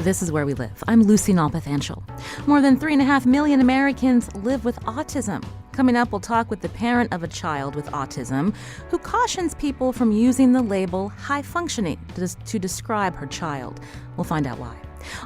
This is Where We Live. I'm Lucy Nalpathanchel. More than 3.5 million Americans live with autism. Coming up, we'll talk with the parent of a child with autism who cautions people from using the label high functioning to describe her child. We'll find out why.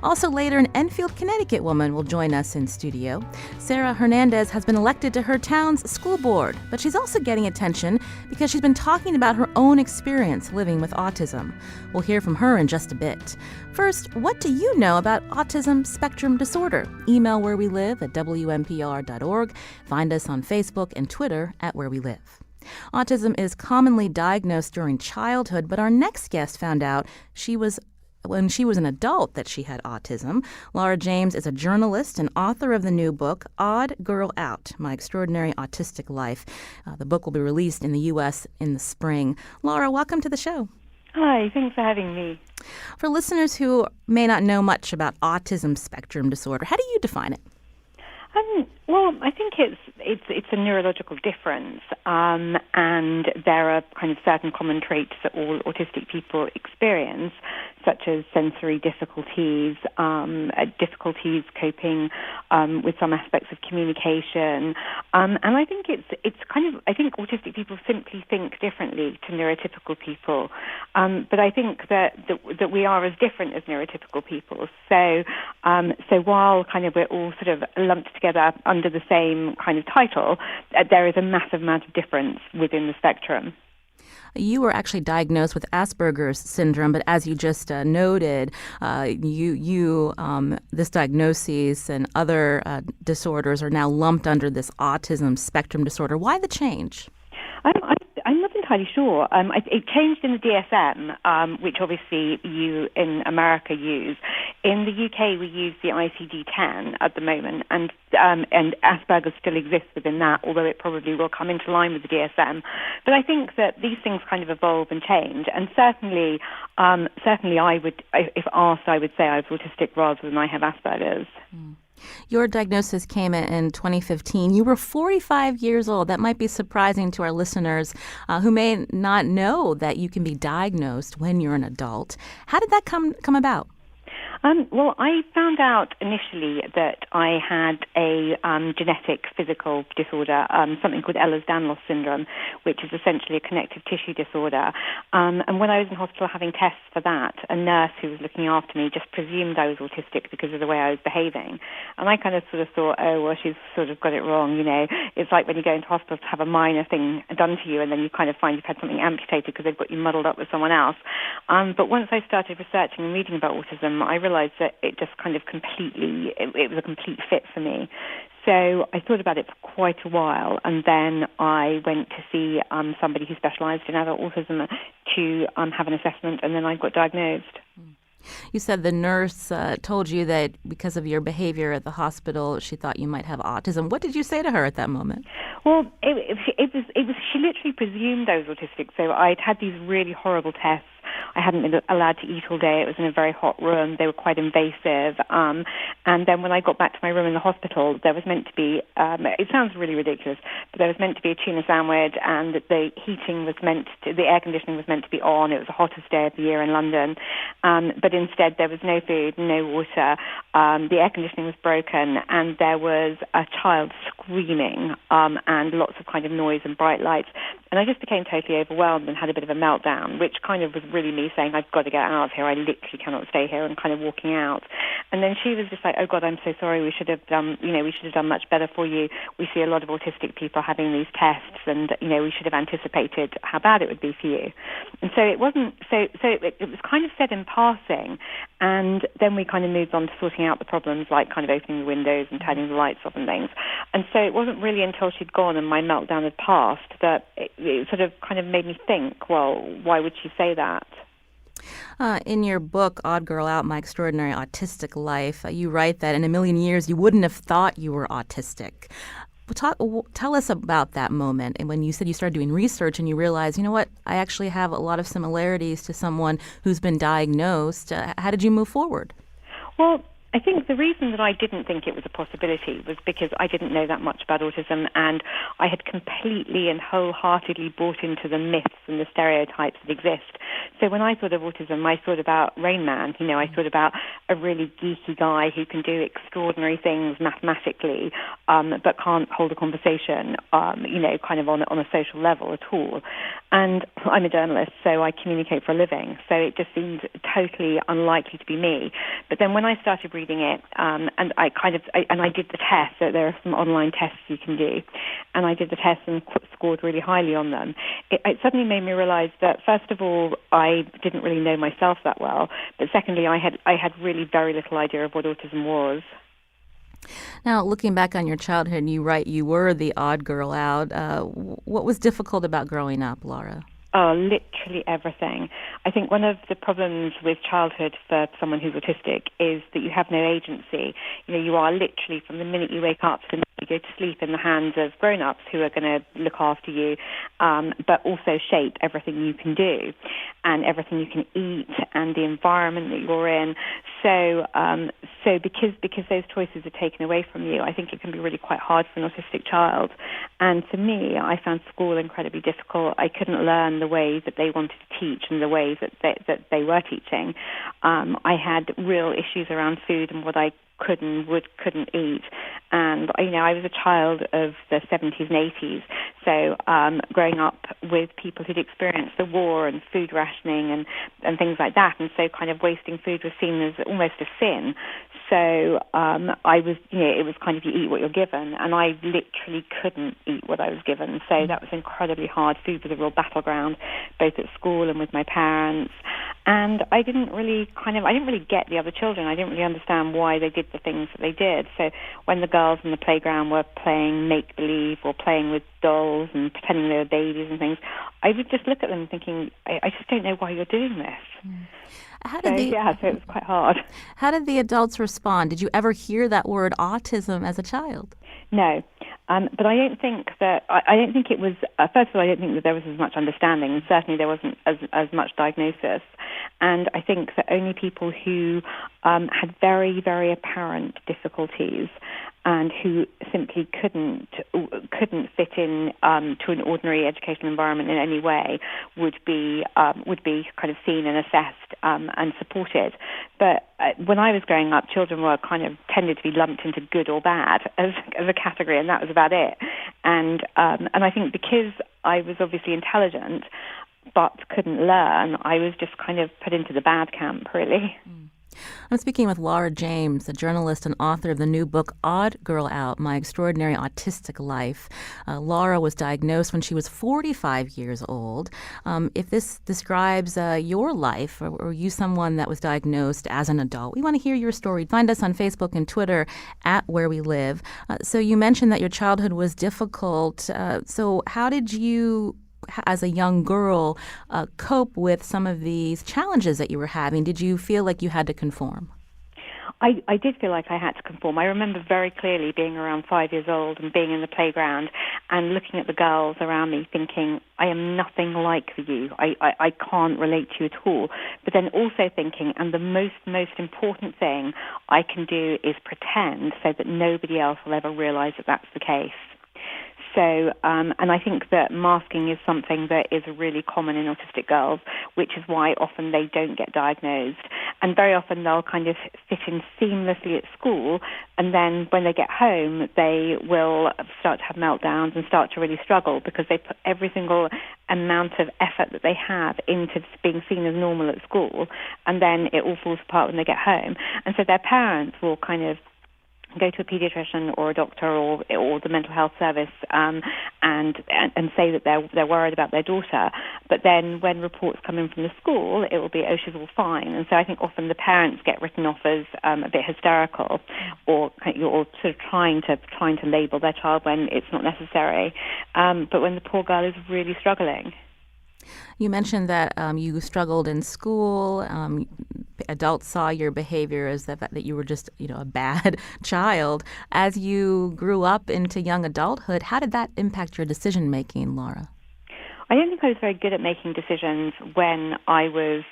Also later, an Enfield, Connecticut woman will join us in studio. Sarah Hernandez has been elected to her town's school board, but she's also getting attention because she's been talking about her own experience living with autism. We'll hear from her in just a bit. First, what do you know about autism spectrum disorder? Email Where We Live at WNPR.org. Find us on Facebook and Twitter at Where We Live. Autism is commonly diagnosed during childhood, but our next guest found out when she was an adult that she had autism. Laura James is a journalist and author of the new book, Odd Girl Out, My Extraordinary Autistic Life. The book will be released in the U.S. in the spring. Laura, welcome to the show. Hi, thanks for having me. For listeners who may not know much about autism spectrum disorder, how do you define it? Well, I think it's a neurological difference, and there are kind of certain common traits that all autistic people experience, such as sensory difficulties, difficulties coping with some aspects of communication, and I think I think autistic people simply think differently to neurotypical people, but I think that we are as different as neurotypical people. So while kind of we're all sort of lumped together under the same kind of title, there is a massive amount of difference within the spectrum. You were actually diagnosed with Asperger's syndrome, but as you just noted, this diagnosis and other disorders are now lumped under this autism spectrum disorder. Why the change? I'm not entirely sure. It changed in the DSM, which obviously you in America use. In the UK, we use the ICD-10 at the moment, and Asperger's still exists within that, although it probably will come into line with the DSM. But I think that these things kind of evolve and change, and certainly I would, if asked, I would say I was autistic rather than I have Asperger's. Mm. Your diagnosis came in 2015. You were 45 years old. That might be surprising to our listeners who may not know that you can be diagnosed when you're an adult. How did that come about? Well, I found out initially that I had a genetic physical disorder, something called Ehlers-Danlos syndrome, which is essentially a connective tissue disorder. And when I was in hospital having tests for that, a nurse who was looking after me just presumed I was autistic because of the way I was behaving. And I kind of sort of thought, oh, well, she's sort of got it wrong, you know. It's like when you go into hospital to have a minor thing done to you and then you kind of find you've had something amputated because they've got you muddled up with someone else. But once I started researching and reading about autism, I realized that it just kind of completely, it was a complete fit for me. So I thought about it for quite a while, and then I went to see somebody who specialized in adult autism to have an assessment, and then I got diagnosed. You said the nurse told you that because of your behavior at the hospital, she thought you might have autism. What did you say to her at that moment? Well, it was. She literally presumed I was autistic. So I'd had these really horrible tests. I hadn't been allowed to eat all day. It was in a very hot room. They were quite invasive. And then when I got back to my room in the hospital, there was meant to be, it sounds really ridiculous, but there was meant to be a tuna sandwich, and the air conditioning was meant to be on. It was the hottest day of the year in London. But instead there was no food, no water. The air conditioning was broken, and there was a child screaming, and lots of kind of noise and bright lights. And I just became totally overwhelmed and had a bit of a meltdown, which kind of was really me saying, I've got to get out of here. I literally cannot stay here, and kind of walking out. And then she was just like, oh God, I'm so sorry. We should have done much better for you. We see a lot of autistic people having these tests, and, we should have anticipated how bad it would be for you. And so it wasn't, it was kind of said in passing. And then we kind of moved on to sorting out the problems, like kind of opening the windows and turning the lights off and things. And so it wasn't really until she'd gone and my meltdown had passed that it sort of kind of made me think, well, why would she say that? In your book, Odd Girl Out, My Extraordinary Autistic Life, you write that in a million years you wouldn't have thought you were autistic. Tell us about that moment and when you said you started doing research and you realized, you know what, I actually have a lot of similarities to someone who's been diagnosed. How did you move forward? Well, I think the reason that I didn't think it was a possibility was because I didn't know that much about autism, and I had completely and wholeheartedly bought into the myths and the stereotypes that exist. So when I thought of autism, I thought about Rain Man. I thought about a really geeky guy who can do extraordinary things mathematically, but can't hold a conversation, kind of on a social level at all. And I'm a journalist, so I communicate for a living. So it just seemed totally unlikely to be me. But then when I started reading it, and I did the test. So there are some online tests you can do, and I did the test and scored really highly on them. It suddenly made me realize that, first of all, I didn't really know myself that well, but secondly, I had really very little idea of what autism was. Now, looking back on your childhood, you write you were the odd girl out. What was difficult about growing up, Laura? Oh, literally everything. I think one of the problems with childhood for someone who's autistic is that you have no agency. You are literally, from the minute you wake up to the minute you go to sleep, in the hands of grown-ups who are going to look after you, but also shape everything you can do and everything you can eat and the environment that you're in. So because those choices are taken away from you, I think it can be really quite hard for an autistic child. And for me, I found school incredibly difficult. I couldn't learn the way that they wanted to teach and the ways that they were teaching. I had real issues around food and what I couldn't eat. And, I was a child of the 70s and 80s. So growing up with people who'd experienced the war and food rationing and things like that. And so kind of wasting food was seen as almost a sin. So it was kind of, you eat what you're given. And I literally couldn't eat what I was given. So that was incredibly hard. Food was a real battleground, both at school and with my parents. And I didn't really get the other children. I didn't really understand why they did the things that they did. So when the girls in the playground were playing make-believe or playing with dolls and pretending they were babies and things, I would just look at them thinking, I just don't know why you're doing this. So it was quite hard. How did the adults respond? Did you ever hear that word autism as a child? No. But I don't think it was, first of all, I don't think that there was as much understanding, and certainly there wasn't as much diagnosis. And I think that only people who had very, very apparent difficulties and who simply couldn't fit in to an ordinary educational environment in any way would be kind of seen and assessed and supported. But when I was growing up, children were kind of tended to be lumped into good or bad as a category, and that was about it. And I think because I was obviously intelligent but couldn't learn, I was just kind of put into the bad camp, really. I'm speaking with Laura James, a journalist and author of the new book, Odd Girl Out, My Extraordinary Autistic Life. Laura was diagnosed when she was 45 years old. If this describes your life, or you someone that was diagnosed as an adult, we want to hear your story. Find us on Facebook and Twitter at Where We Live. So you mentioned that your childhood was difficult. So how did you, as a young girl, cope with some of these challenges that you were having? Did you feel like you had to conform? I did feel like I had to conform. I remember very clearly being around 5 years old and being in the playground and looking at the girls around me thinking, I am nothing like you. I can't relate to you at all. But then also thinking, and the most important thing I can do is pretend so that nobody else will ever realize that that's the case. So, and I think that masking is something that is really common in autistic girls, which is why often they don't get diagnosed. And very often they'll kind of fit in seamlessly at school, and then when they get home, they will start to have meltdowns and start to really struggle because they put every single amount of effort that they have into being seen as normal at school, and then it all falls apart when they get home. And so their parents will kind of go to a pediatrician or a doctor or the mental health service and say that they're worried about their daughter. But then when reports come in from the school, it will be, oh, she's all fine. And so I think often the parents get written off as a bit hysterical or sort of trying to label their child when it's not necessary. But when the poor girl is really struggling. You mentioned that you struggled in school. Adults saw your behavior as the fact that you were just, a bad child. As you grew up into young adulthood, how did that impact your decision making, Laura? I don't think I was very good at making decisions when I was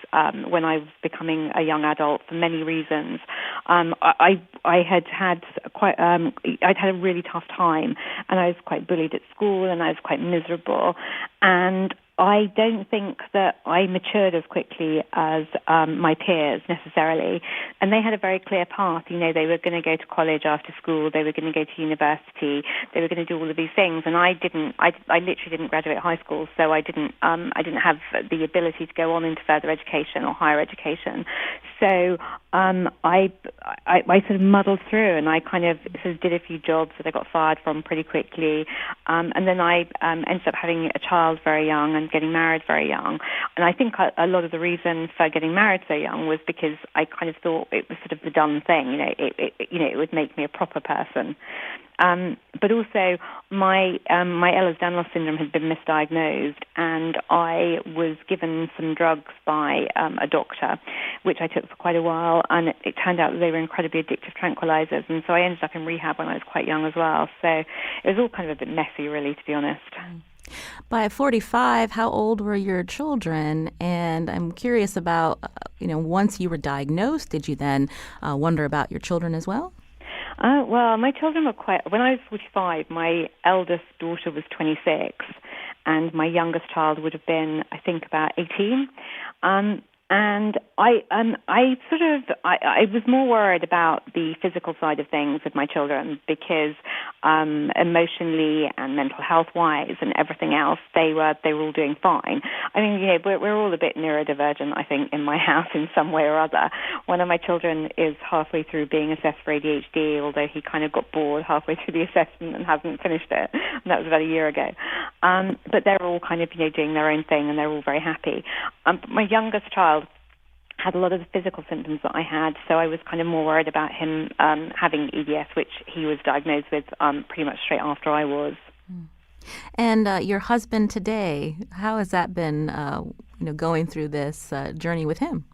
becoming a young adult for many reasons. I had quite I'd had a really tough time, and I was quite bullied at school, and I was quite miserable, and I don't think that I matured as quickly as my peers necessarily, and they had a very clear path. You know, they were going to go to college after school, they were going to go to university, they were going to do all of these things, and I didn't. I literally didn't graduate high school, so I didn't have the ability to go on into further education or higher education. So I sort of muddled through, and I kind of sort of did a few jobs that I got fired from pretty quickly, and then I ended up having a child very young and getting married very young. And I think a lot of the reason for getting married so young was because I kind of thought it was sort of the done thing. You know, it would make me a proper person. But also, my Ehlers-Danlos syndrome had been misdiagnosed, and I was given some drugs by a doctor, which I took for quite a while, and it turned out that they were incredibly addictive tranquilizers, and so I ended up in rehab when I was quite young as well. So it was all kind of a bit messy, really, to be honest. By 45, how old were your children? And I'm curious about, once you were diagnosed, did you then wonder about your children as well? Well, my children were when I was 45, my eldest daughter was 26, and my youngest child would have been, I think, about 18. And I was more worried about the physical side of things with my children because emotionally and mental health-wise and everything else, they were all doing fine. I mean, we're all a bit neurodivergent, I think, in my house in some way or other. One of my children is halfway through being assessed for ADHD, although he kind of got bored halfway through the assessment and hasn't finished it. And that was about a year ago. But they're all kind of, doing their own thing, and they're all very happy. But my youngest child had a lot of the physical symptoms that I had, so I was kind of more worried about him having EDS, which he was diagnosed with pretty much straight after I was. And your husband today, how has that been, going through this journey with him?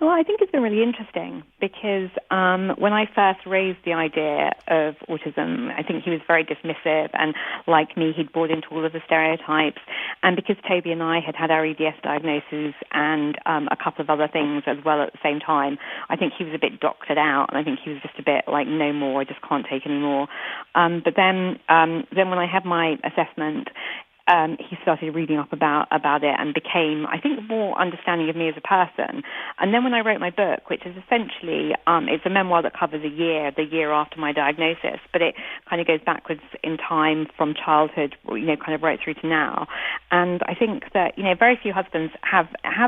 Well, I think it's been really interesting because when I first raised the idea of autism, I think he was very dismissive, and like me, he'd bought into all of the stereotypes. And because Toby and I had had our EDS diagnoses and a couple of other things as well at the same time, I think he was a bit doctored out, and I think he was just a bit like, no more, I just can't take any more. But then when I had my assessment, he started reading up about it and became, I think, more understanding of me as a person. And then when I wrote my book, which is essentially, it's a memoir that covers the year after my diagnosis, but it kind of goes backwards in time from childhood, kind of right through to now. And I think that, very few husbands have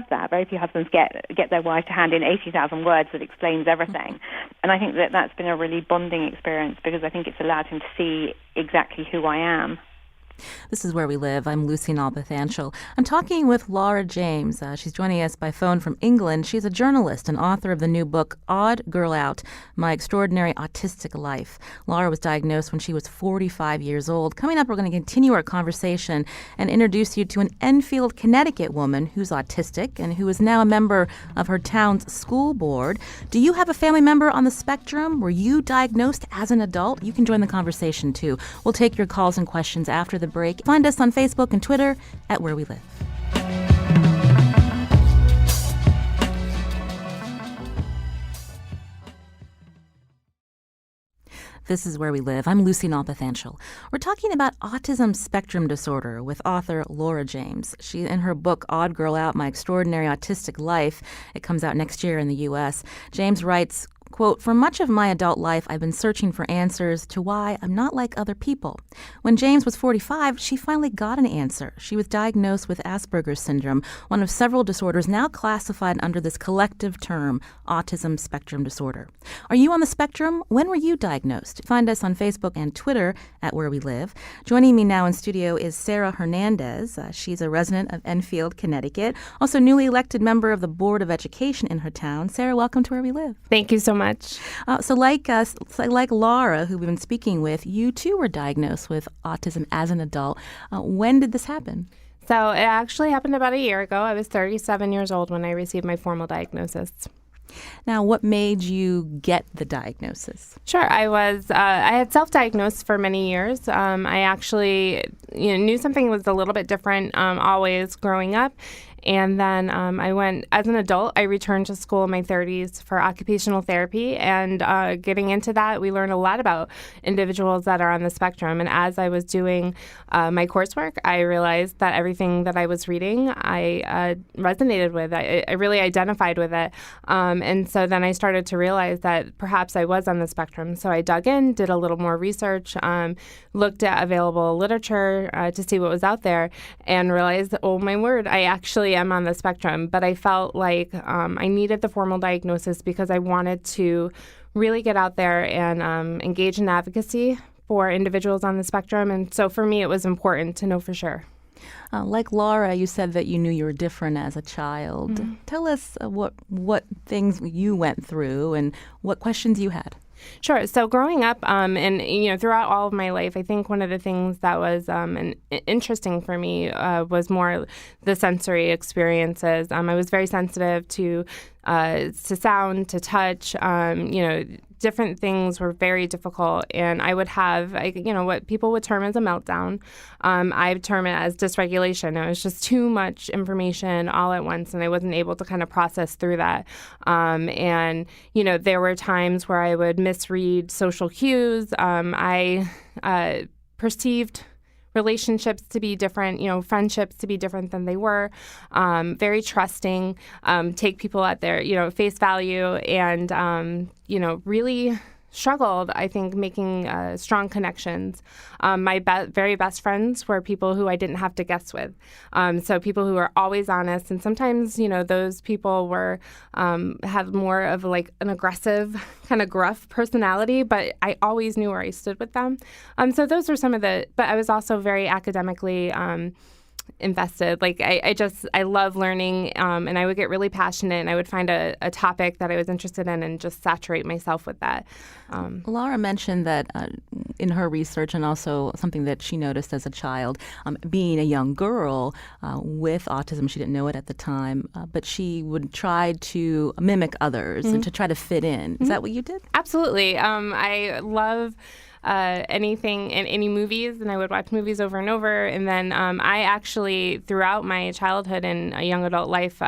that. Very few husbands get their wife to hand in 80,000 words that explains everything. And I think that that's been a really bonding experience because I think it's allowed him to see exactly who I am. This is Where We Live. I'm Lucy Nalpathanchel. I'm talking with Laura James. She's joining us by phone from England. She's a journalist and author of the new book, Odd Girl Out, My Extraordinary Autistic Life. Laura was diagnosed when she was 45 years old. Coming up, we're going to continue our conversation and introduce you to an Enfield, Connecticut woman who's autistic and who is now a member of her town's school board. Do you have a family member on the spectrum? Were you diagnosed as an adult? You can join the conversation, too. We'll take your calls and questions after the break. Find us on Facebook and Twitter at Where We Live. This is Where We Live. I'm Lucy Nalpathanchel. We're talking about autism spectrum disorder with author Laura James. She, in her book, Odd Girl Out, My Extraordinary Autistic Life, it comes out next year in the U.S., James writes, quote, "For much of my adult life, I've been searching for answers to why I'm not like other people. When James was 45, she finally got an answer. She was diagnosed with Asperger's syndrome, one of several disorders now classified under this collective term, autism spectrum disorder. Are you on the spectrum? When were you diagnosed? Find us on Facebook and Twitter at Where We Live. Joining me now in studio is Sarah Hernandez. She's a resident of Enfield, Connecticut, also newly elected member of the Board of Education in her town. Sarah, welcome to Where We Live. Thank you so much. So like Laura, who we've been speaking with, you too were diagnosed with autism as an adult. When did this happen? So it actually happened about a year ago. I was 37 years old when I received my formal diagnosis. Now, what made you get the diagnosis? Sure. I had self-diagnosed for many years. I actually knew something was a little bit different always growing up. And then as an adult, I returned to school in my 30s for occupational therapy. And getting into that, we learned a lot about individuals that are on the spectrum. And as I was doing my coursework, I realized that everything that I was reading, I resonated with. I really identified with it. And so then I started to realize that perhaps I was on the spectrum. So I dug in, did a little more research, looked at available literature to see what was out there, and realized, oh my word, I actually am on the spectrum. But I felt like I needed the formal diagnosis because I wanted to really get out there and engage in advocacy for individuals on the spectrum. And so for me, it was important to know for sure. Like Laura, you said that you knew you were different as a child. Mm-hmm. Tell us what things you went through and what questions you had. Sure. So growing up, and throughout all of my life, I think one of the things that was interesting for me was more the sensory experiences. I was very sensitive to sound, to touch. Different things were very difficult, and I would have, what people would term as a meltdown. I term it as dysregulation. It was just too much information all at once, and I wasn't able to kind of process through that. And there were times where I would misread social cues. I perceived relationships to be different, friendships to be different than they were, very trusting, take people at their, face value, and, really struggled, I think, making strong connections. My very best friends were people who I didn't have to guess with. So people who were always honest, and sometimes, those people were had more of like an aggressive, kind of gruff personality, but I always knew where I stood with them. So those were some of but I was also very academically invested. Like I love learning, and I would get really passionate, and I would find a topic that I was interested in and just saturate myself with that. Laura mentioned that in her research, and also something that she noticed as a child, being a young girl with autism, she didn't know it at the time, but she would try to mimic others and to try to fit in. Is that what you did? Absolutely. I love anything in any movies, and I would watch movies over and over. And then I actually, throughout my childhood and young adult life,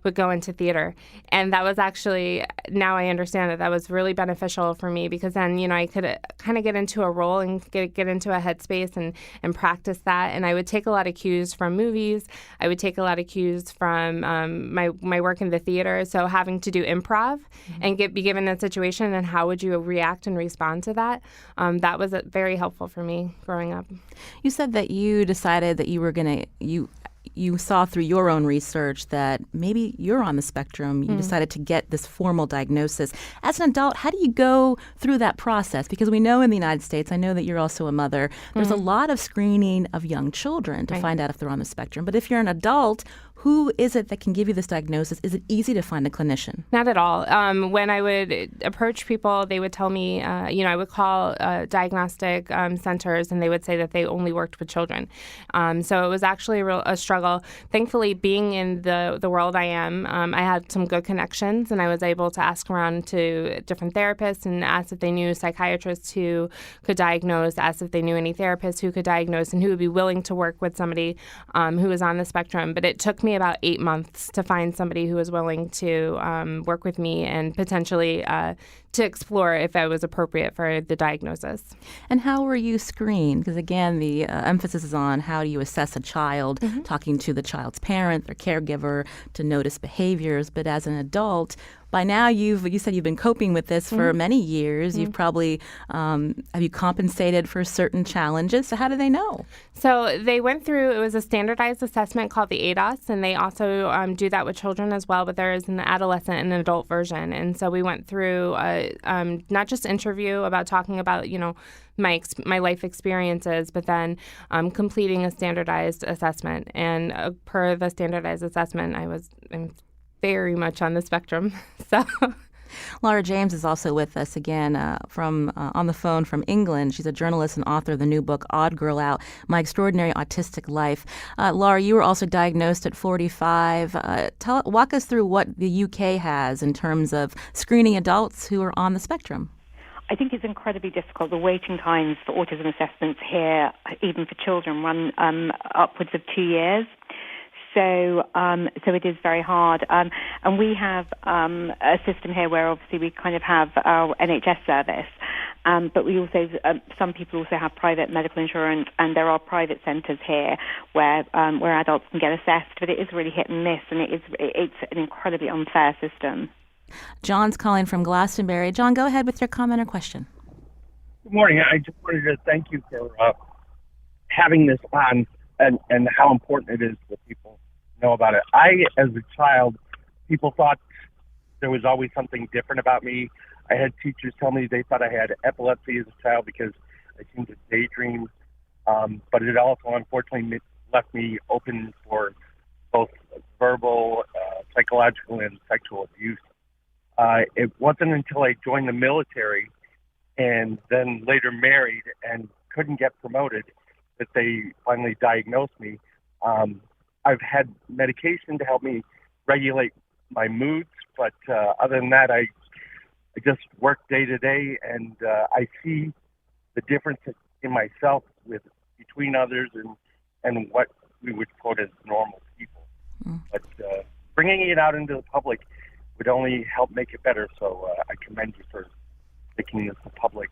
would go into theater. And that was actually, now I understand that was really beneficial for me, because then, I could kind of get into a role and get into a headspace and practice that. And I would take a lot of cues from movies. I would take a lot of cues from my work in the theater. So having to do improv and be given a situation, and how would you react and respond to that? That was very helpful for me growing up. You said that you decided that you were going to, you saw through your own research that maybe you're on the spectrum. You decided to get this formal diagnosis. As an adult, how do you go through that process? Because we know in the United States, I know that you're also a mother, there's a lot of screening of young children to find out if they're on the spectrum. But if you're an adult, who is it that can give you this diagnosis? Is it easy to find a clinician? Not at all. When I would approach people, they would tell me, I would call diagnostic centers, and they would say that they only worked with children. So it was actually a struggle. Thankfully, being in the world I am, I had some good connections, and I was able to ask around to different therapists and ask if they knew psychiatrists who could diagnose, ask if they knew any therapists who could diagnose and who would be willing to work with somebody who was on the spectrum. But it took me about 8 months to find somebody who was willing to work with me and potentially to explore if I was appropriate for the diagnosis. And how were you screened? Because again, the emphasis is on how do you assess a child, talking to the child's parent, their caregiver, to notice behaviors. But as an adult, by now you said you've been coping with this for many years. You've probably, have you compensated for certain challenges? So how do they know? So they went through, it was a standardized assessment called the ADOS, and they also do that with children as well, but there is an adolescent and an adult version. And so we went through not just interview about talking about, my life experiences, but then completing a standardized assessment. And per the standardized assessment, I'm very much on the spectrum. So, Laura James is also with us again from on the phone from England. She's a journalist and author of the new book, Odd Girl Out, My Extraordinary Autistic Life. Laura, you were also diagnosed at 45. Walk us through what the UK has in terms of screening adults who are on the spectrum. I think it's incredibly difficult. The waiting times for autism assessments here, even for children, run upwards of 2 years. So it is very hard. And we have a system here where obviously we kind of have our NHS service, but we also, some people also have private medical insurance, and there are private centres here where adults can get assessed. But it is really hit and miss, and it's an incredibly unfair system. John's calling from Glastonbury. John, go ahead with your comment or question. Good morning. I just wanted to thank you for having this on and how important it is that people know about it. As a child, people thought there was always something different about me. I had teachers tell me they thought I had epilepsy as a child because I seemed to daydream. But it also, unfortunately, left me open for both verbal, psychological, and sexual abuse. It wasn't until I joined the military and then later married and couldn't get promoted that they finally diagnosed me. I've had medication to help me regulate my moods, but other than that, I just work day to day, and I see the difference in myself between others and what we would quote as normal people. But bringing it out into the public would only help make it better, so I commend you for making this public.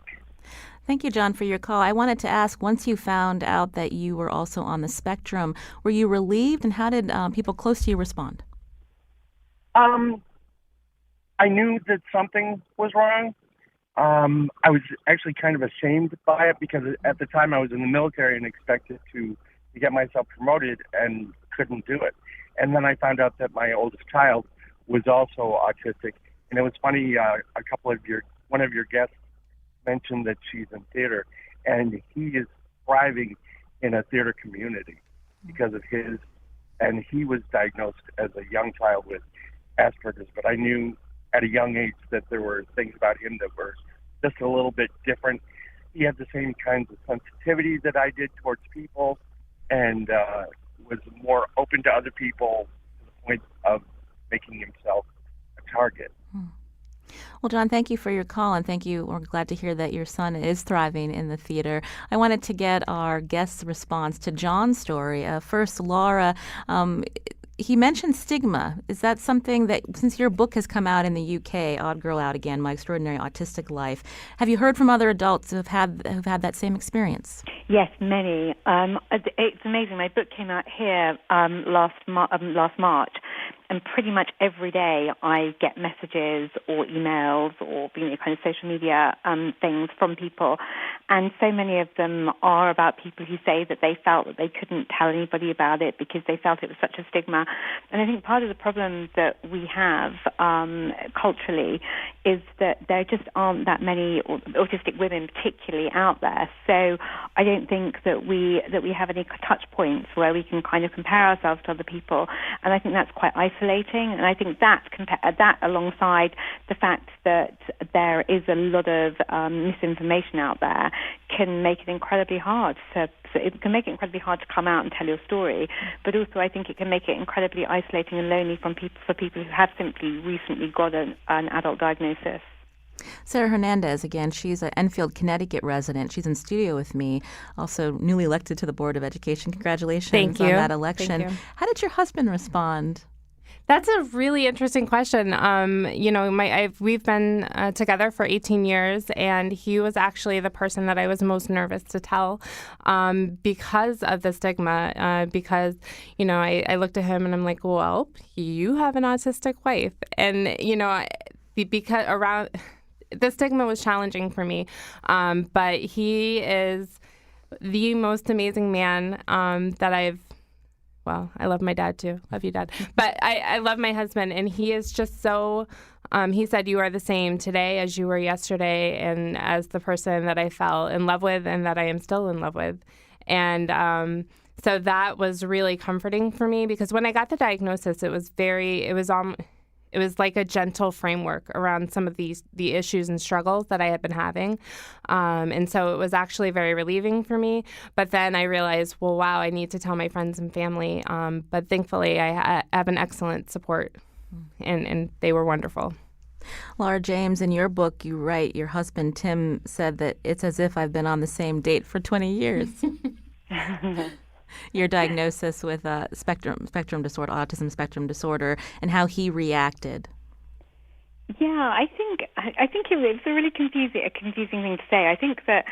Thank you, John, for your call. I wanted to ask, once you found out that you were also on the spectrum, were you relieved, and how did people close to you respond? I knew that something was wrong. I was actually kind of ashamed by it because at the time I was in the military and expected to get myself promoted and couldn't do it. And then I found out that my oldest child was also autistic. And it was funny, one of your guests mentioned that she's in theater, and he is thriving in a theater community because of his, and he was diagnosed as a young child with Asperger's, but I knew at a young age that there were things about him that were just a little bit different. He had the same kinds of sensitivity that I did towards people, and was more open to other people to the point of making himself a target. Well, John, thank you for your call, and thank you. We're glad to hear that your son is thriving in the theater. I wanted to get our guest's response to John's story. First, Laura, he mentioned stigma. Is that something that, since your book has come out in the UK, Odd Girl Out Again, My Extraordinary Autistic Life, have you heard from other adults who've had that same experience? Yes, many. It's amazing. My book came out here last March, and pretty much every day I get messages or emails or kind of social media things from people, and so many of them are about people who say that they felt that they couldn't tell anybody about it because they felt it was such a stigma. And I think part of the problem that we have culturally is that there just aren't that many autistic women particularly out there. So I don't think that we have any touch points where we can kind of compare ourselves to other people, and I think that's quite isolating. And I think that alongside the fact that there is a lot of misinformation out there can make it incredibly hard. So it can make it incredibly hard to come out and tell your story, but also I think it can make it incredibly isolating and lonely for people who have simply recently got an adult diagnosis. Sarah Hernandez, again, she's an Enfield, Connecticut resident. She's in studio with me, also newly elected to the Board of Education. Congratulations on that election. Thank you. How did your husband respond? That's a really interesting question. We've been together for 18 years, and he was actually the person that I was most nervous to tell because of the stigma. Because, I looked at him and I'm like, well, you have an autistic wife. And, because around the stigma was challenging for me. But he is the most amazing man that I love my dad too. Love you, Dad. But I love my husband, and he is just so, he said, you are the same today as you were yesterday, and as the person that I fell in love with and that I am still in love with. And so that was really comforting for me, because when I got the diagnosis, it was like a gentle framework around some of the issues and struggles that I had been having. And so it was actually very relieving for me. But then I realized, well, wow, I need to tell my friends and family. But thankfully, I have an excellent support, and they were wonderful. Laura James, in your book, you write, your husband, Tim, said that it's as if I've been on the same date for 20 years. your diagnosis with spectrum disorder, autism spectrum disorder, and how he reacted? Yeah, I think it's a really confusing thing to say. I think that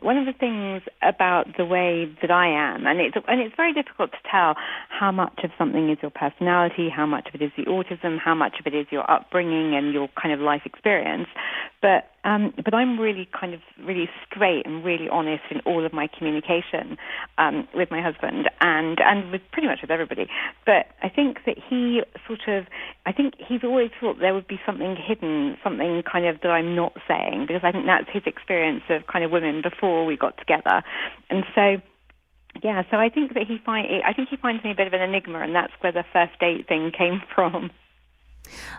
one of the things about the way that I am, and it's very difficult to tell how much of something is your personality, how much of it is the autism, how much of it is your upbringing and your kind of life experience. But I'm really really straight and really honest in all of my communication with my husband and with pretty much with everybody. But I think that he's always thought there would be something hidden, something kind of that I'm not saying, because I think that's his experience of kind of women before we got together. And so, yeah, so I think that he finds me a bit of an enigma, and that's where the first date thing came from.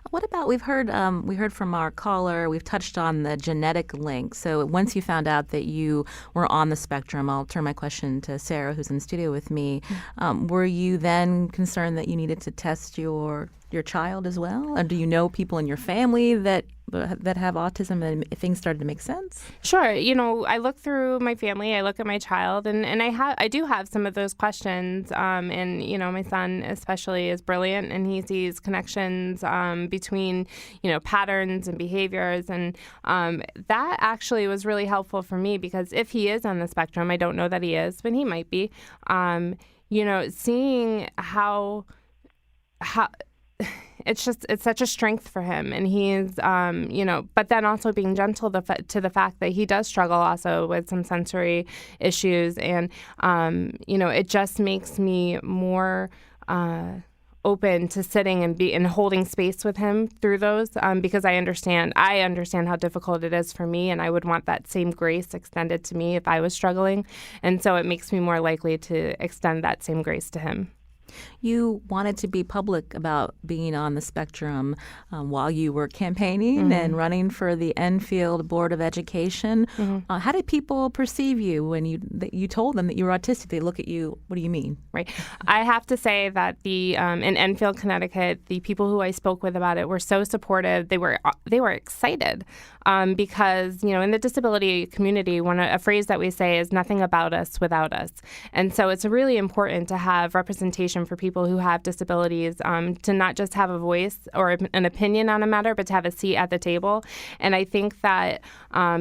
What about, we heard from our caller, we've touched on the genetic link. So once you found out that you were on the spectrum, I'll turn my question to Sarah, who's in the studio with me. Were you then concerned that you needed to test your child as well? And do you know people in your family that have autism, and things started to make sense? Sure. I look through my family, I look at my child, and I do have some of those questions. And my son especially is brilliant, and he sees connections between patterns and behaviors, and that actually was really helpful for me, because if he is on the spectrum, I don't know that he is, but he might be. Seeing how it's such a strength for him, and he's but then also being gentle to the fact that he does struggle also with some sensory issues, and it just makes me more open to sitting and holding space with him through those, because I understand how difficult it is for me, and I would want that same grace extended to me if I was struggling, and so it makes me more likely to extend that same grace to him. You wanted to be public about being on the spectrum while you were campaigning and running for the Enfield Board of Education. How did people perceive you when you told them that you were autistic? They look at you, what do you mean? Right. I have to say that in Enfield, Connecticut, the people who I spoke with about it were so supportive. They were excited because, in the disability community, a phrase that we say is nothing about us without us. And so it's really important to have representation for people who have disabilities, to not just have a voice or an opinion on a matter, but to have a seat at the table. And I think that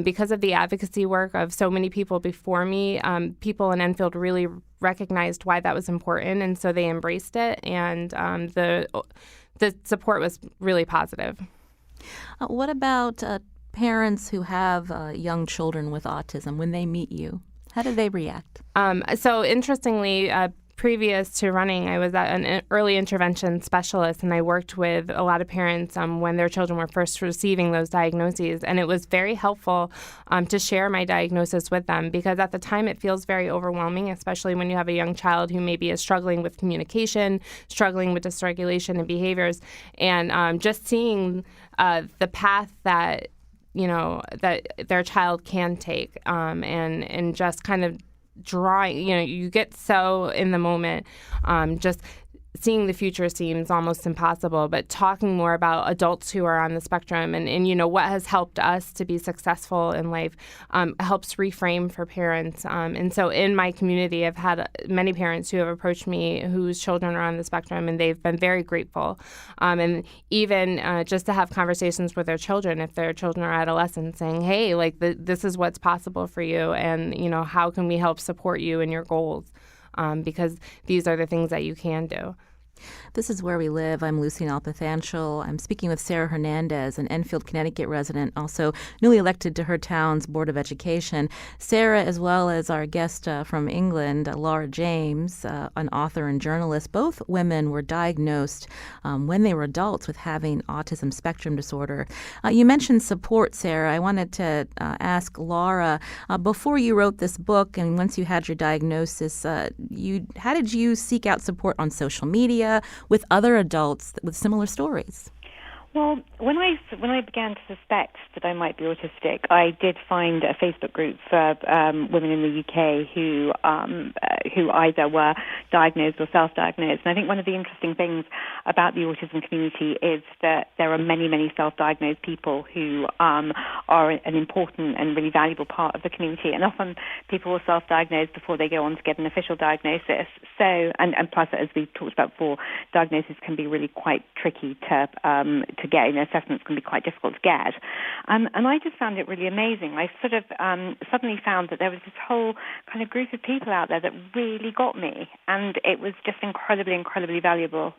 because of the advocacy work of so many people before me, people in Enfield really recognized why that was important, and so they embraced it, and the support was really positive. What about parents who have young children with autism? When they meet you, how do they react? So interestingly, previous to running, I was an early intervention specialist, and I worked with a lot of parents when their children were first receiving those diagnoses. And it was very helpful to share my diagnosis with them, because at the time it feels very overwhelming, especially when you have a young child who maybe is struggling with communication, struggling with dysregulation and behaviors. And just seeing the path that their child can take, and just kind of drawing, you get so in the moment, just seeing the future seems almost impossible, but talking more about adults who are on the spectrum and what has helped us to be successful in life helps reframe for parents. And so in my community, I've had many parents who have approached me whose children are on the spectrum, and they've been very grateful. And even just to have conversations with their children, if their children are adolescents, saying, hey, this is what's possible for you, and, how can we help support you in your goals? Because these are the things that you can do. This is Where We Live. I'm Lucy Nalpathanchel. I'm speaking with Sarah Hernandez, an Enfield, Connecticut resident, also newly elected to her town's Board of Education. Sarah, as well as our guest from England, Laura James, an author and journalist, both women were diagnosed when they were adults with having autism spectrum disorder. You mentioned support, Sarah. I wanted to ask Laura, before you wrote this book and once you had your diagnosis, how did you seek out support on social media with other adults with similar stories? Well, when I began to suspect that I might be autistic, I did find a Facebook group for women in the UK who either were diagnosed or self-diagnosed. And I think one of the interesting things about the autism community is that there are many, many self-diagnosed people who are an important and really valuable part of the community. And often people are self-diagnosed before they go on to get an official diagnosis. So, and plus, as we talked about before, diagnosis can be really quite tricky to get. Assessments can be quite difficult to get. And I just found it really amazing. I sort of suddenly found that there was this whole kind of group of people out there that really got me, and it was just incredibly, incredibly valuable.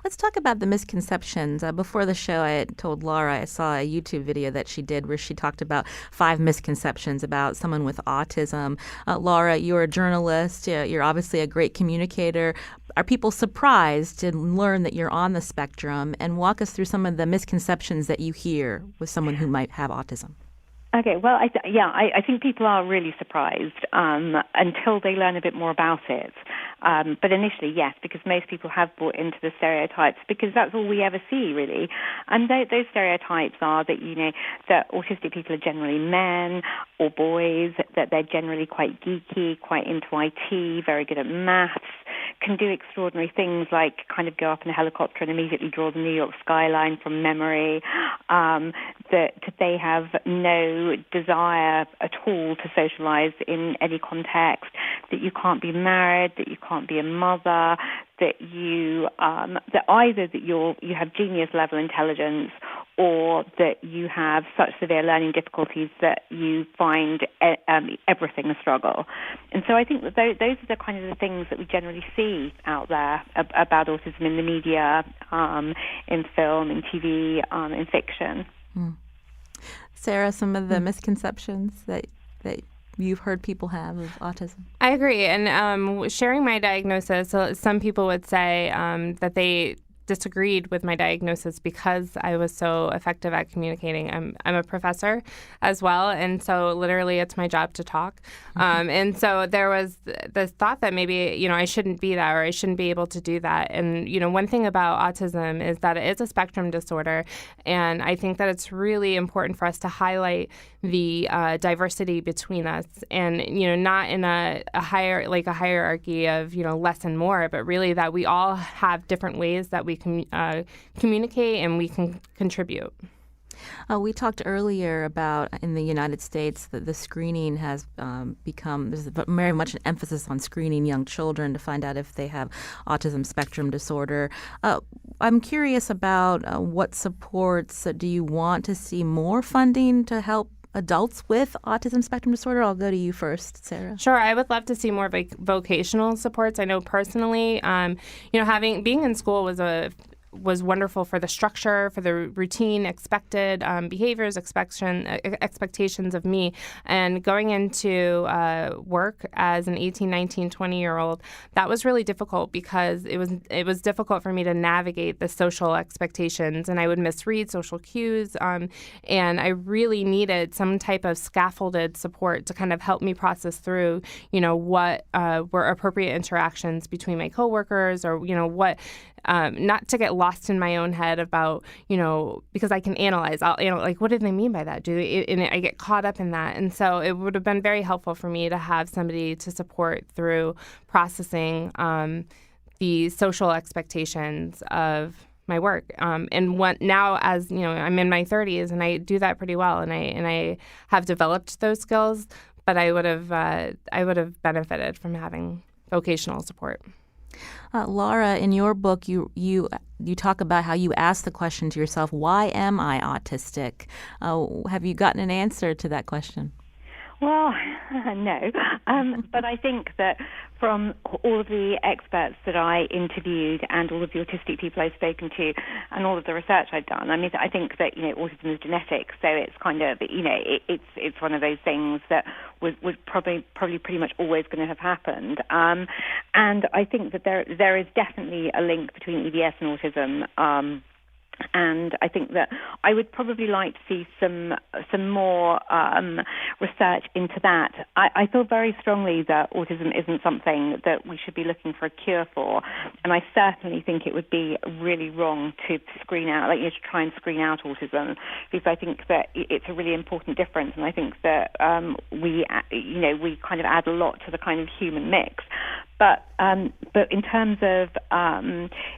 Let's talk about the misconceptions. Before the show, I had told Laura I saw a YouTube video that she did where she talked about 5 misconceptions about someone with autism. Laura, you're a journalist. You're obviously a great communicator. Are people surprised to learn that you're on the spectrum? And walk us through some of the misconceptions that you hear with someone who might have autism. Okay, well, I think people are really surprised until they learn a bit more about it. But initially, yes, because most people have bought into the stereotypes because that's all we ever see, really. And those stereotypes are that, that autistic people are generally men or boys, that they're generally quite geeky, quite into IT, very good at maths, can do extraordinary things like kind of go up in a helicopter and immediately draw the New York skyline from memory, that they have no desire at all to socialize in any context, that you can't be married, that you can't be a mother, that you you have genius level intelligence, or that you have such severe learning difficulties that you find everything a struggle. And so I think that those are the kind of the things that we generally see out there about autism in the media, in film, in TV, in fiction. Sarah, some of the misconceptions that you've heard people have of autism? I agree. And sharing my diagnosis, so some people would say that they disagreed with my diagnosis because I was so effective at communicating. I'm a professor as well, and so literally it's my job to talk. And so there was this thought that maybe, I shouldn't be that, or I shouldn't be able to do that. And, one thing about autism is that it is a spectrum disorder, and I think that it's really important for us to highlight the diversity between us, and not in a hierarchy of less and more, but really that we all have different ways that we can communicate and we can contribute. We talked earlier about in the United States that the screening has there's very much an emphasis on screening young children to find out if they have autism spectrum disorder. I'm curious about what supports do you want to see more funding to help adults with autism spectrum disorder? I'll go to you first, Sarah. Sure. I would love to see more vocational supports. I know personally, being in school was wonderful for the structure, for the routine, expected behaviors, expectations of me. And going into work as an 18, 19, 20-year-old, that was really difficult because it was difficult for me to navigate the social expectations, and I would misread social cues. And I really needed some type of scaffolded support to kind of help me process through, what were appropriate interactions between my coworkers, or, what not to get lost in my own head about, because I can analyze. What did they mean by that? And I get caught up in that. And so it would have been very helpful for me to have somebody to support through processing the social expectations of my work. And now, as I'm in my 30s, and I do that pretty well, and I have developed those skills. But I would have benefited from having vocational support. Laura, in your book, you talk about how you ask the question to yourself, why am I autistic? Have you gotten an answer to that question? Well, no. But I think that from all of the experts that I interviewed and all of the autistic people I've spoken to and all of the research I've done, I think that, autism is genetic. So it's kind of, it's one of those things that was probably pretty much always going to have happened. And I think that there is definitely a link between EDS and autism. And I think that I would probably like to see some more research into that. I feel very strongly that autism isn't something that we should be looking for a cure for, and I certainly think it would be really wrong to screen out, to try and screen out autism, because I think that it's a really important difference, and I think that we kind of add a lot to the kind of human mix. But in terms of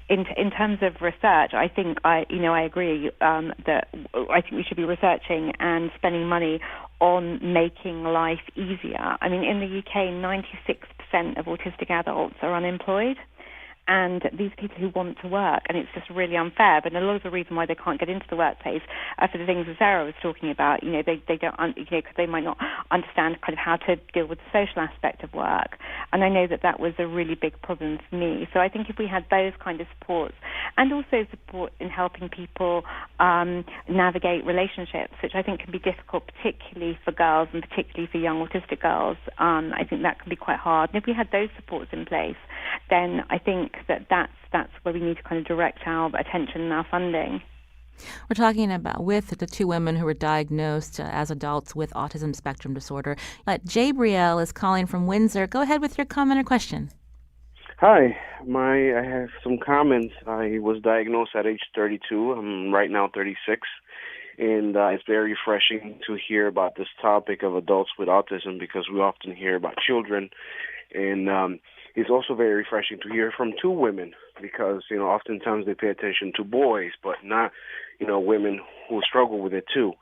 in terms of research, I think I agree that I think we should be researching and spending money on making life easier. I mean, in the UK, 96% of autistic adults are unemployed. And these people who want to work, and it's just really unfair. But a lot of the reason why they can't get into the workplace are for the things that Sarah was talking about. They don't, because they might not understand kind of how to deal with the social aspect of work. And I know that was a really big problem for me. So I think if we had those kind of supports, and also support in helping people navigate relationships, which I think can be difficult, particularly for girls and particularly for young autistic girls, I think that can be quite hard. And if we had those supports in place, then I think that's where we need to kind of direct our attention and our funding. We're talking about with the two women who were diagnosed as adults with autism spectrum disorder. Jabriel is calling from Windsor. Go ahead with your comment or question. Hi, I have some comments. I was diagnosed at age 32. I'm right now 36. And it's very refreshing to hear about this topic of adults with autism, because we often hear about children. And it's also very refreshing to hear from two women, because, oftentimes they pay attention to boys, but not, women who struggle with it too.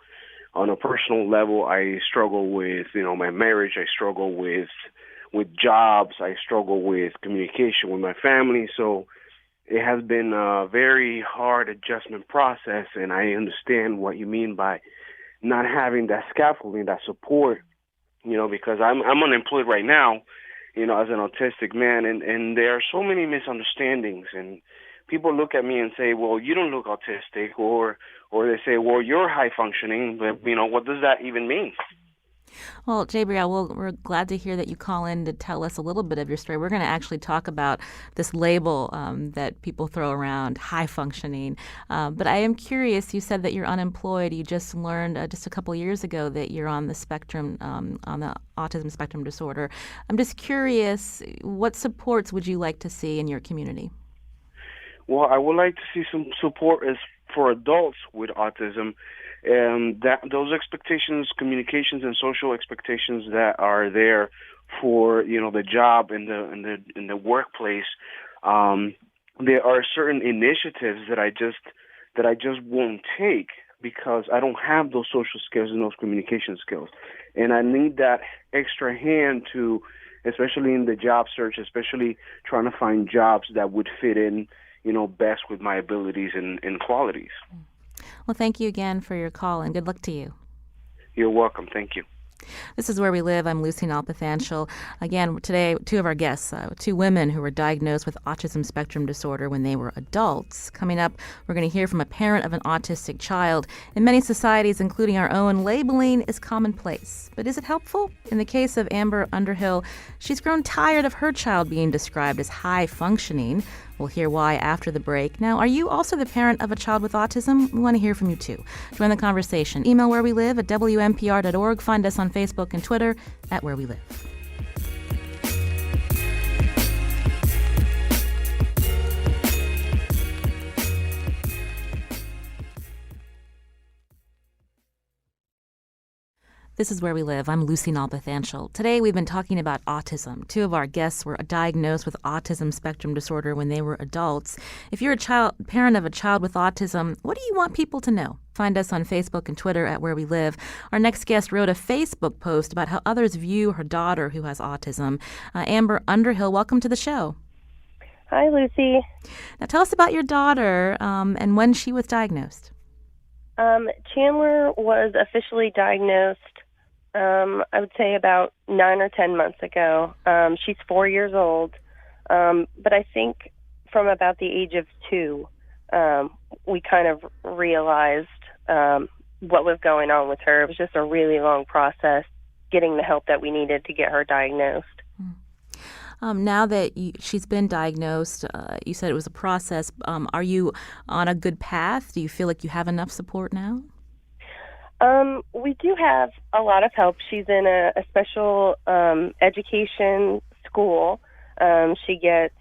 On a personal level, I struggle with, my marriage. I struggle with jobs. I struggle with communication with my family. So it has been a very hard adjustment process, and I understand what you mean by not having that scaffolding, that support, because I'm unemployed right now, as an autistic man, and there are so many misunderstandings, and people look at me and say, well, you don't look autistic, or they say, well, you're high functioning, but, what does that even mean? Well, Jabriel, we're glad to hear that you call in to tell us a little bit of your story. We're going to actually talk about this label that people throw around, high functioning. But I am curious, you said that you're unemployed. You just learned just a couple years ago that you're on the spectrum, on the autism spectrum disorder. I'm just curious, what supports would you like to see in your community? Well, I would like to see some support for adults with autism. And that those expectations, communications, and social expectations that are there for the job in the workplace, there are certain initiatives that I just won't take because I don't have those social skills and those communication skills, and I need that extra hand to, especially in the job search, especially trying to find jobs that would fit in, best with my abilities and qualities. Well, thank you again for your call, and good luck to you. You're welcome. Thank you. This is Where We Live. I'm Lucy Nalpathanchel. Again, today, two of our guests, two women who were diagnosed with autism spectrum disorder when they were adults. Coming up, we're going to hear from a parent of an autistic child. In many societies, including our own, labeling is commonplace. But is it helpful? In the case of Amber Underhill, she's grown tired of her child being described as high functioning. We'll hear why after the break. Now, are you also the parent of a child with autism? We want to hear from you, too. Join the conversation. Email Where We Live at WNPR.org. Find us on Facebook and Twitter at Where We Live. This is Where We Live. I'm Lucy Nalpathanchel. Today we've been talking about autism. Two of our guests were diagnosed with autism spectrum disorder when they were adults. If you're a parent of a child with autism, what do you want people to know? Find us on Facebook and Twitter at Where We Live. Our next guest wrote a Facebook post about how others view her daughter who has autism. Amber Underhill, welcome to the show. Hi, Lucy. Now tell us about your daughter and when she was diagnosed. Chandler was officially diagnosed I would say about 9 or 10 months ago. She's 4 years old, but I think from about the age of 2, we kind of realized what was going on with her. It was just a really long process getting the help that we needed to get her diagnosed. Now that she's been diagnosed, you said it was a process. Are you on a good path? Do you feel like you have enough support now? We do have a lot of help. She's in a special education school. She gets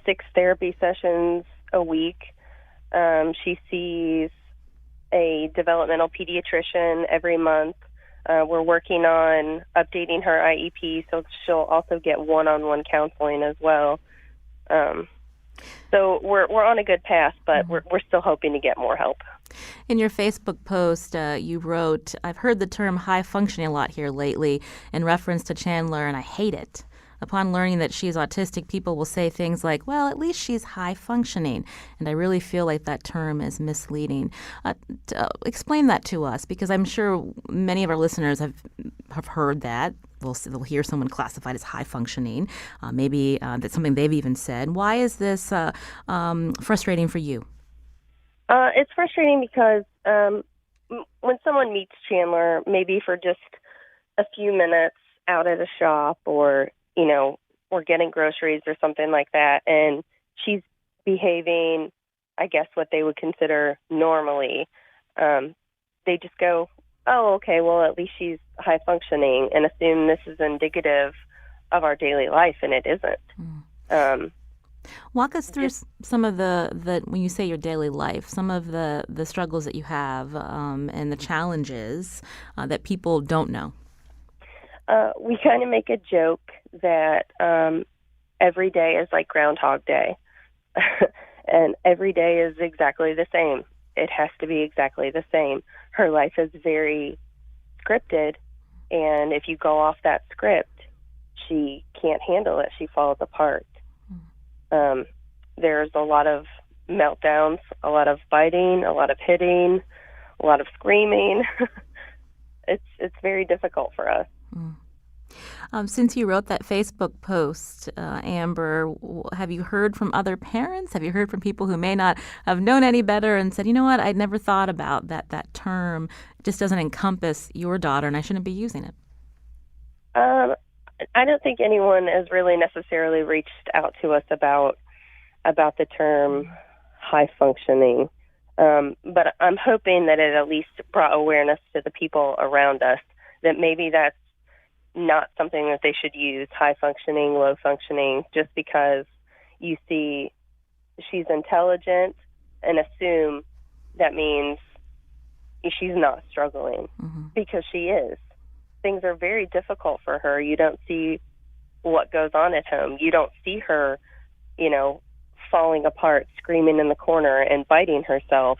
6 therapy sessions a week. She sees a developmental pediatrician every month. We're working on updating her IEP, so she'll also get one-on-one counseling as well. So we're on a good path, but we're still hoping to get more help. In your Facebook post, you wrote, "I've heard the term high functioning a lot here lately in reference to Chandler, and I hate it. Upon learning that she's autistic, people will say things like, well, at least she's high functioning. And I really feel like that term is misleading." Explain that to us, because I'm sure many of our listeners have heard that. They'll hear someone classified as high functioning. Maybe that's something they've even said. Why is this frustrating for you? It's frustrating because when someone meets Chandler, maybe for just a few minutes out at a shop, or we're getting groceries or something like that, and she's behaving, I guess, what they would consider normally, they just go, oh, okay, well, at least she's high functioning, and assume this is indicative of our daily life, and it isn't. Walk us through some of the when you say your daily life, some of the struggles that you have and the challenges that people don't know. We kind of make a joke that every day is like Groundhog Day, and every day is exactly the same. It has to be exactly the same. Her life is very scripted, and if you go off that script, she can't handle it. She falls apart. There's a lot of meltdowns, a lot of biting, a lot of hitting, a lot of screaming. It's very difficult for us. Since you wrote that Facebook post, Amber, have you heard from other parents? Have you heard from people who may not have known any better and said, you know what, I'd never thought about that term. It just doesn't encompass your daughter, and I shouldn't be using it? I don't think anyone has really necessarily reached out to us about the term high functioning. But I'm hoping that it at least brought awareness to the people around us that maybe that's not something that they should use, high functioning, low functioning, just because you see she's intelligent and assume that means she's not struggling, because she is. Things are very difficult for her. You don't see what goes on at home. You don't see her, falling apart, screaming in the corner and biting herself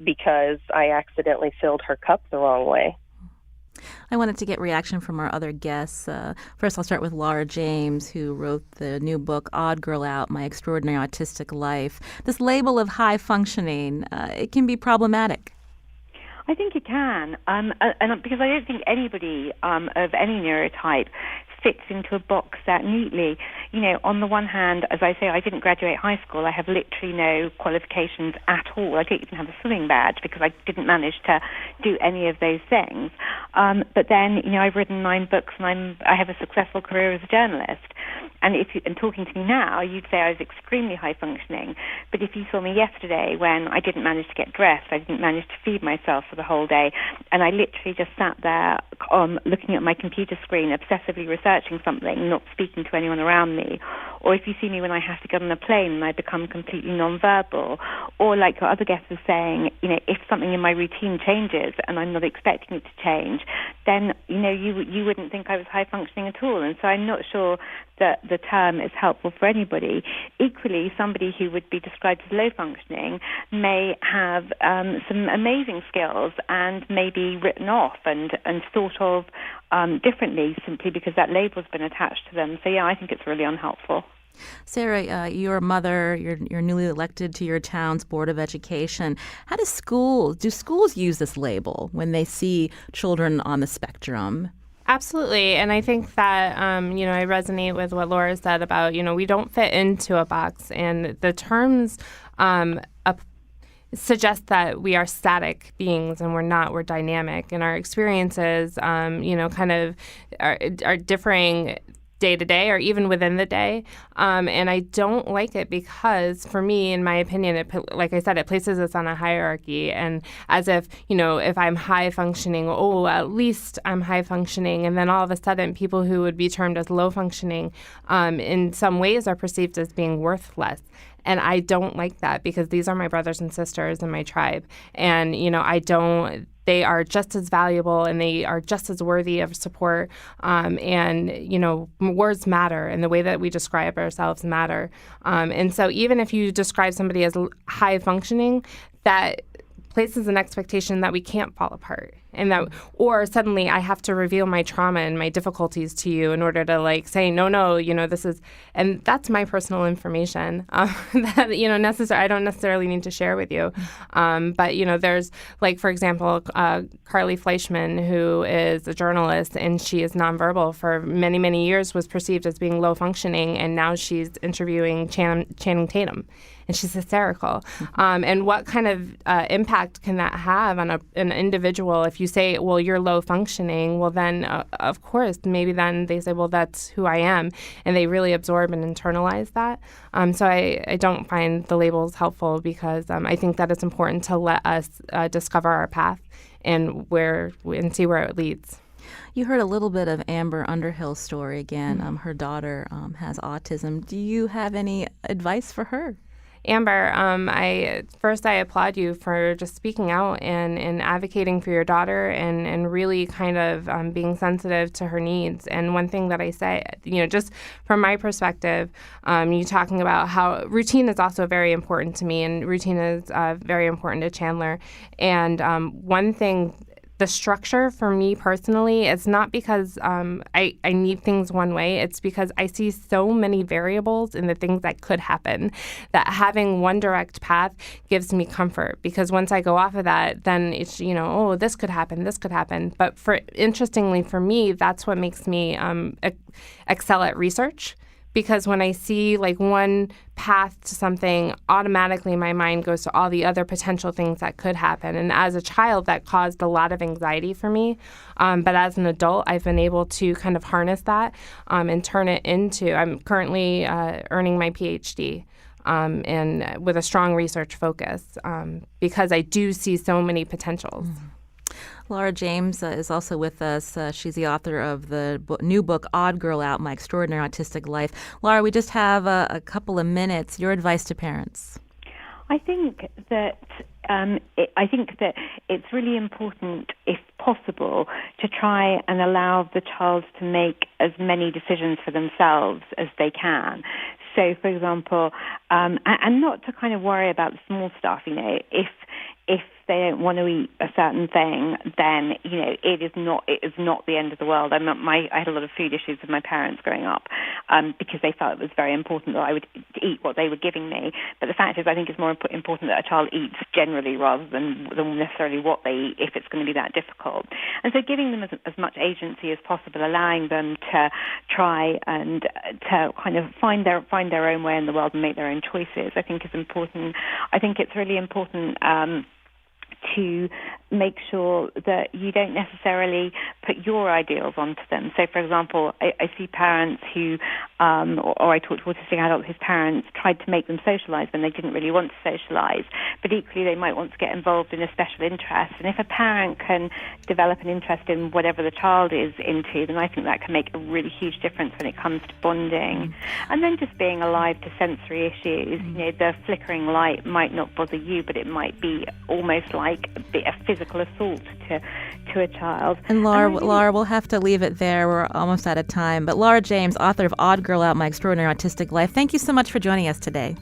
because I accidentally filled her cup the wrong way. I wanted to get reaction from our other guests. First, I'll start with Laura James, who wrote the new book, Odd Girl Out, My Extraordinary Autistic Life. This label of high functioning, it can be problematic. I think it can, and because I don't think anybody of any neurotype fits into a box that neatly. On the one hand, as I say, I didn't graduate high school. I have literally no qualifications at all. I don't even have a swimming badge because I didn't manage to do any of those things. But then, I've written 9 books and I have a successful career as a journalist. And talking to me now, you'd say I was extremely high functioning. But if you saw me yesterday when I didn't manage to get dressed, I didn't manage to feed myself for the whole day, and I literally just sat there looking at my computer screen, obsessively researching something, not speaking to anyone around me. Or if you see me when I have to get on a plane and I become completely nonverbal, or like your other guest was saying, if something in my routine changes and I'm not expecting it to change, then, you wouldn't think I was high functioning at all. And so I'm not sure that the term is helpful for anybody. Equally, somebody who would be described as low functioning may have some amazing skills and may be written off and thought of differently simply because that label's been attached to them. So, yeah, I think it's really unhelpful. Sarah, you're a mother. You're newly elected to your town's Board of Education. How do schools use this label when they see children on the spectrum? Absolutely. And I think that, I resonate with what Laura said about, we don't fit into a box. And the terms suggest that we are static beings and we're not. We're dynamic. And our experiences, kind of are differing day to day or even within the day. And I don't like it because, for me, in my opinion, like I said, it places us on a hierarchy. And as if, if I'm high functioning, at least I'm high functioning. And then all of a sudden, people who would be termed as low functioning in some ways are perceived as being worth less. And I don't like that because these are my brothers and sisters in my tribe. And, they are just as valuable and they are just as worthy of support. Words matter and the way that we describe ourselves matter. And so even if you describe somebody as high functioning, that places an expectation that we can't fall apart. And that, or suddenly I have to reveal my trauma and my difficulties to you in order to say, no, this is, and that's my personal information that, I don't necessarily need to share with you. But, there's for example, Carly Fleischman, who is a journalist and she is nonverbal for many, many years, was perceived as being low functioning. And now she's interviewing Channing Tatum. And she's hysterical. And what kind of impact can that have on an individual if you say, well, you're low functioning? Well, then, of course, maybe then they say, well, that's who I am. And they really absorb and internalize that. So I don't find the labels helpful because I think that it's important to let us discover our path and see where it leads. You heard a little bit of Amber Underhill's story again. Her daughter has autism. Do you have any advice for her? Amber, I applaud you for just speaking out and advocating for your daughter and really kind of being sensitive to her needs. And one thing that I say, just from my perspective, you talking about how routine is also very important to me, and routine is very important to Chandler. And one thing, the structure for me personally, it's not because I need things one way. It's because I see so many variables in the things that could happen that having one direct path gives me comfort. Because once I go off of that, then it's, this could happen, this could happen. But interestingly for me, that's what makes me excel at research. Because when I see one path to something, automatically my mind goes to all the other potential things that could happen. And as a child, that caused a lot of anxiety for me. But as an adult, I've been able to kind of harness that and turn it into, I'm currently earning my PhD. And with a strong research focus because I do see so many potentials. Laura James is also with us. She's the author of the new book, Odd Girl Out, My Extraordinary Autistic Life. Laura, we just have a couple of minutes. Your advice to parents? I think that it's really important, if possible, to try and allow the child to make as many decisions for themselves as they can. So, for example, and not to kind of worry about the small stuff, if they don't want to eat a certain thing, then it is not the end of the world. I had a lot of food issues with my parents growing up because they felt it was very important that I would eat what they were giving me. But the fact is, I think it's more important that a child eats generally rather than necessarily what they eat if it's going to be that difficult. And so, giving them as much agency as possible, allowing them to try and to kind of find their own way in the world and make their own choices, I think is important. I think it's really important to make sure that you don't necessarily put your ideals onto them. So, for example, I see parents who, or I talk to autistic adults whose parents tried to make them socialize when they didn't really want to socialize, but equally they might want to get involved in a special interest. And if a parent can develop an interest in whatever the child is into, then I think that can make a really huge difference when it comes to bonding. And then just being alive to sensory issues. The flickering light might not bother you, but it might be almost like a physical assault to a child. And Laura, we'll have to leave it there. We're almost out of time. But Laura James, author of Odd Girl Out, My Extraordinary Autistic Life, thank you so much for joining us today.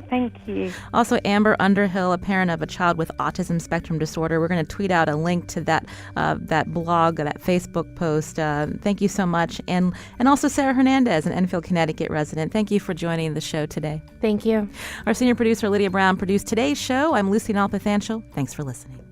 Thank you. Also, Amber Underhill, a parent of a child with autism spectrum disorder. We're going to tweet out a link to that blog, that Facebook post. Thank you so much. And also Sarah Hernandez, an Enfield, Connecticut resident. Thank you for joining the show today. Thank you. Our senior producer, Lydia Brown, produced today's show. I'm Lucy Nalpathanchel. Thanks for listening.